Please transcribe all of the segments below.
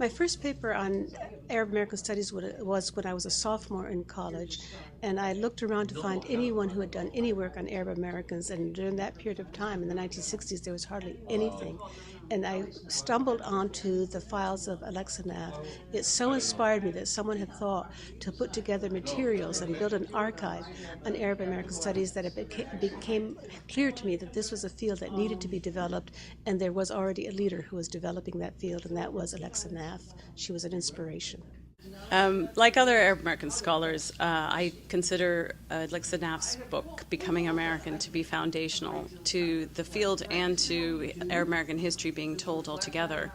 My first paper on Arab American Studies was when I was a sophomore in college, and I looked around to find anyone who had done any work on Arab Americans, and during that period of time, in the 1960s, there was hardly anything. And I stumbled onto the files of Alixa Naff. It so inspired me that someone had thought to put together materials and build an archive on Arab American Studies that it became clear to me that this was a field that needed to be developed, and there was already a leader who was developing that field, and that was Alixa Naff. She was an inspiration. Like other Arab American scholars, I consider Alixa Naff's book, Becoming American, to be foundational to the field and to Arab American history being told altogether.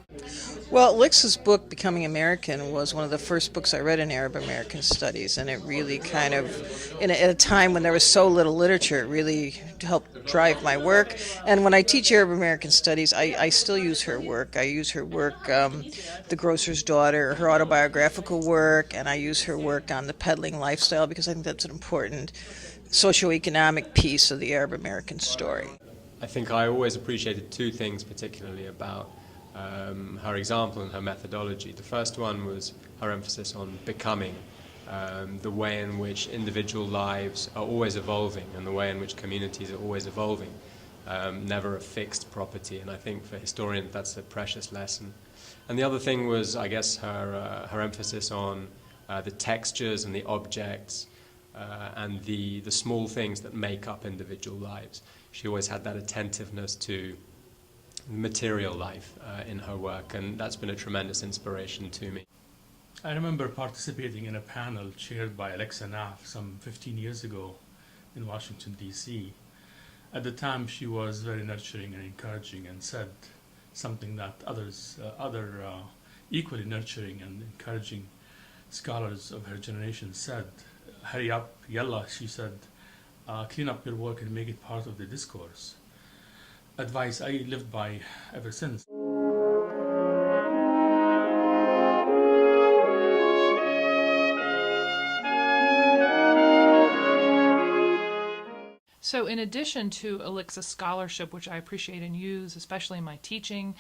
Well, Alixa's book, Becoming American, was one of the first books I read in Arab American Studies, and it really kind of, at a time when there was so little literature, it really helped drive my work. And when I teach Arab American Studies, I still use her work. I use her work, The Grocer's Daughter, her autobiographical work, and I use her work on the peddling lifestyle because I think that's an important socioeconomic piece of the Arab American story. I think I always appreciated two things particularly about her example and her methodology. The first one was her emphasis on becoming, the way in which individual lives are always evolving and the way in which communities are always evolving, never a fixed property, and I think for historians that's a precious lesson. And the other thing was, I guess, her emphasis on the textures and the objects and the small things that make up individual lives. She always had that attentiveness to material life in her work, and that's been a tremendous inspiration to me. I remember participating in a panel chaired by Alixa Naff some 15 years ago in Washington, D.C. At the time, she was very nurturing and encouraging and said something that other equally nurturing and encouraging scholars of her generation said. Hurry up, yalla, she said, clean up your work and make it part of the discourse. Advice I lived by ever since. So in addition to Alixa scholarship, which I appreciate and use, especially in my teaching,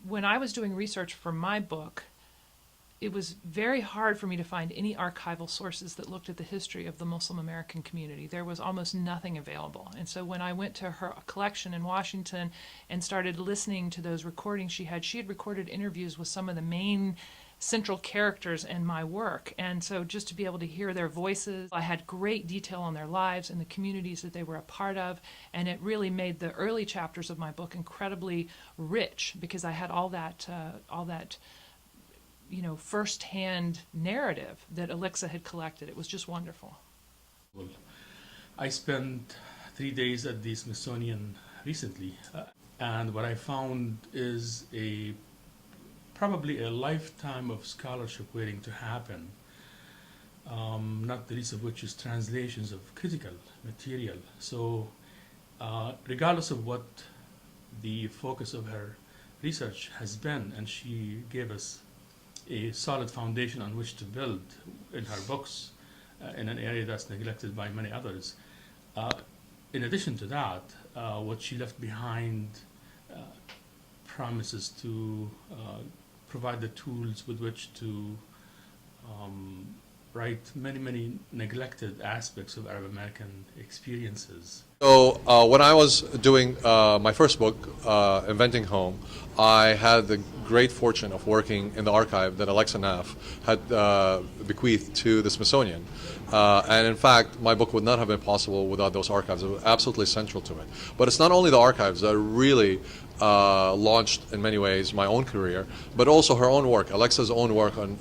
when I was doing research for my book, it was very hard for me to find any archival sources that looked at the history of the Muslim American community. There was almost nothing available. And so when I went to her collection in Washington and started listening to those recordings she had recorded interviews with some of the main central characters in my work. And so just to be able to hear their voices, I had great detail on their lives and the communities that they were a part of. And it really made the early chapters of my book incredibly rich because I had all that first-hand narrative that Alixa had collected. It was just wonderful. I spent 3 days at the Smithsonian recently, and what I found is probably a lifetime of scholarship waiting to happen, not the least of which is translations of critical material. So regardless of what the focus of her research has been, and she gave us a solid foundation on which to build in her books in an area that's neglected by many others. In addition to that, what she left behind promises to provide the tools with which to write many neglected aspects of Arab American experiences. So when I was doing my first book, Inventing Home, I had the great fortune of working in the archive that Alixa Naff had bequeathed to the Smithsonian. And in fact, my book would not have been possible without those archives. It was absolutely central to it. But it's not only the archives that really launched, in many ways, my own career, but also her own work. Alexa's own work on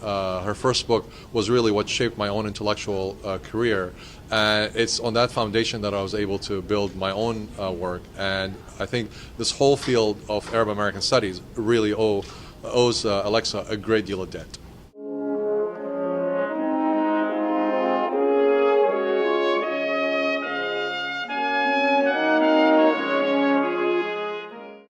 her first book was really what shaped my own intellectual career. And it's on that foundation that I was able to build my own work. And I think this whole field of Arab American studies really owes Alixa a great deal of debt.